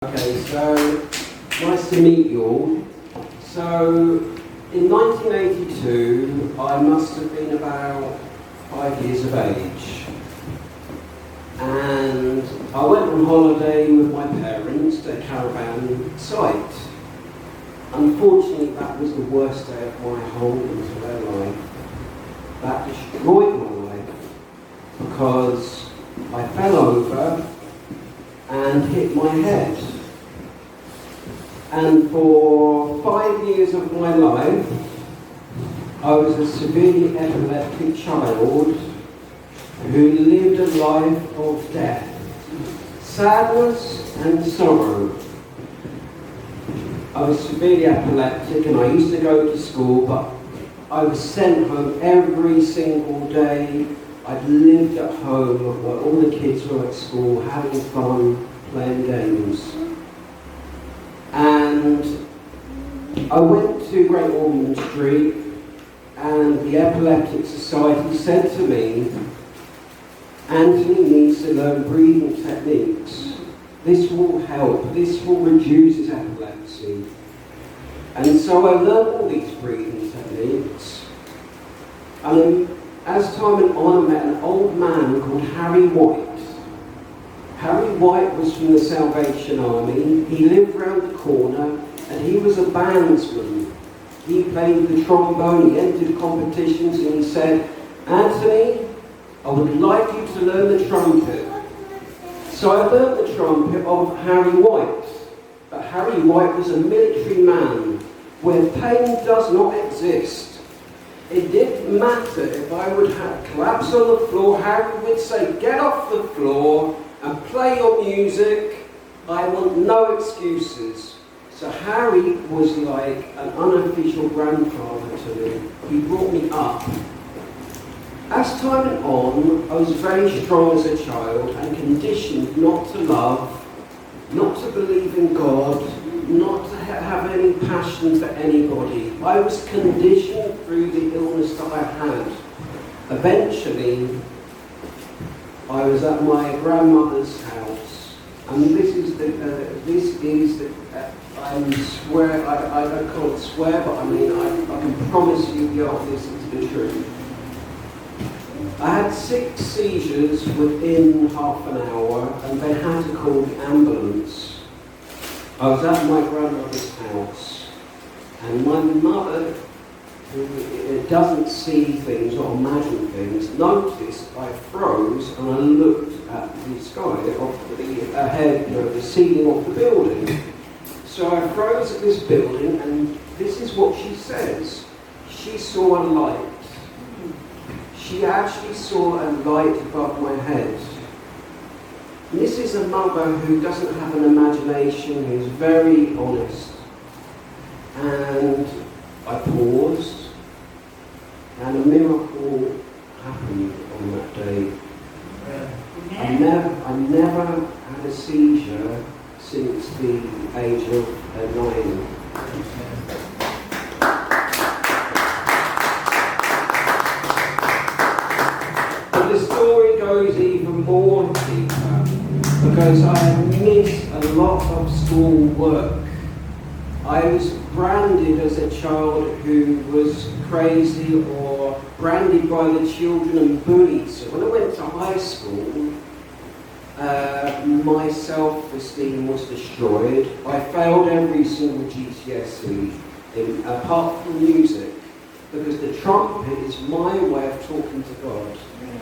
Okay, so nice to meet you all. So in 1982, I must have been about 5 years of age. And I went on holiday with my parents to a caravan site. Unfortunately, that was the worst day of my whole entire life. That destroyed my life because I fell over and hit my head. And for 5 years of my life, I was a severely epileptic child who lived a life of death, sadness and sorrow. I was severely epileptic and I used to go to school, but I was sent home every single day. I'd lived at home while all the kids were at school, having fun, playing games. And I went to Great Ormond Street, and the Epileptic Society said to me, Anthony needs to learn breathing techniques. This will help, this will reduce his epilepsy. And so I learned all these breathing techniques. And as time went on, I met an old man called Harry White. Harry White was from the Salvation Army. He lived round the corner and he was a bandsman. He played the trombone, he entered competitions, and he said, Anthony, I would like you to learn the trumpet. So I learned the trumpet of Harry White. But Harry White was a military man where pain does not exist. It didn't matter if I would have collapsed on the floor. Harry would say, get off the floor and play your music. I want no excuses. So Harry was like an unofficial grandfather to me. He brought me up. As time went on, I was very strong as a child and conditioned not to love, not to believe in God, not to have any passion for anybody. I was conditioned through the illness that I had. Eventually, I was at my grandmother's house, and this is the I swear, I can't swear, but I mean, I can promise you this is the truth. I had 6 seizures within half an hour, and they had to call the ambulance. I was at my grandmother's house, and my mother, who doesn't see things or imagine things, noticed I froze and I looked at the sky of the ceiling of the building. So I froze at this building, and this is what she says. She saw a light. She actually saw a light above my head. And this is a mother who doesn't have an imagination, who's very honest. And I paused, and a miracle happened on that day. I never had a seizure since the age of 9. But the story goes even more deeper, because I missed a lot of school work. I was branded as a child who was crazy or branded by the children and bullied. So when I went to high school, my self-esteem was destroyed. I failed every single GCSE, apart from music, because the trumpet is my way of talking to God.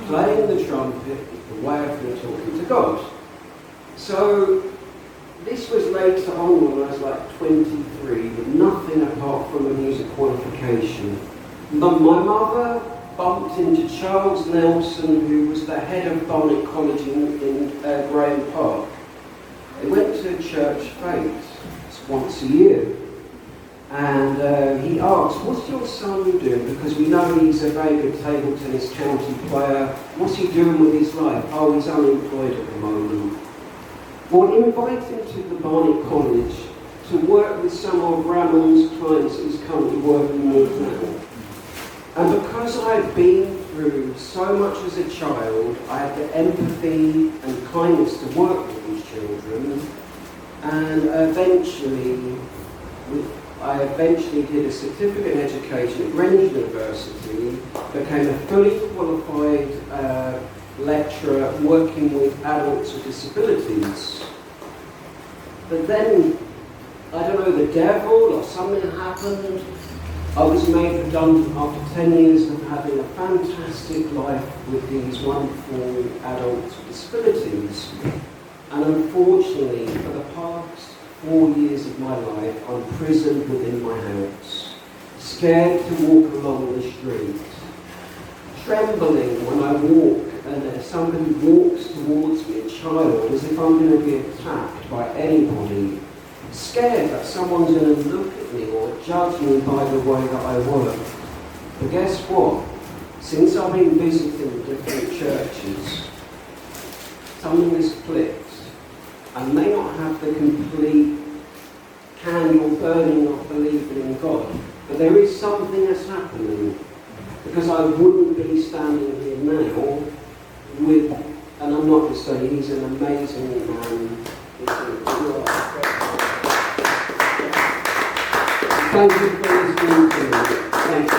Playing the trumpet is the way of me talking to God. So this was later on when I was like 23, with nothing apart from a music qualification. But my mother bumped into Charles Nelson, who was the head of Barnet College in Graham Park. They went to church fete once a year. And he asked, what's your son doing? Because we know he's a very good table tennis county player. What's he doing with his life? Oh, he's unemployed at the moment. Well, invite him to the Barnet College to work with some of Ramon's clients that he's currently working with now. And because I'd been through so much as a child, I had the empathy and kindness to work with these children. And I eventually did a certificate in education at Greenwich University, became a fully qualified lecturer working with adults with disabilities. But then, I don't know, the devil or something happened. I was made redundant after 10 years of having a fantastic life with these wonderful adults with disabilities. And unfortunately, for the past 4 years of my life, I'm prisoned within my house, scared to walk along the street, trembling when I walk and if somebody walks towards me, a child, as if I'm going to be attacked by anybody, scared that someone's going to look at me or judge me by the way that I work. But guess what? Since I've been visiting different churches, something has clicked. I may not have the complete candle burning of believing in God, but there is something that's happening, because I wouldn't be standing here now with, and I'm not just saying he's an amazing man. Thank you for listening to me. Thank you.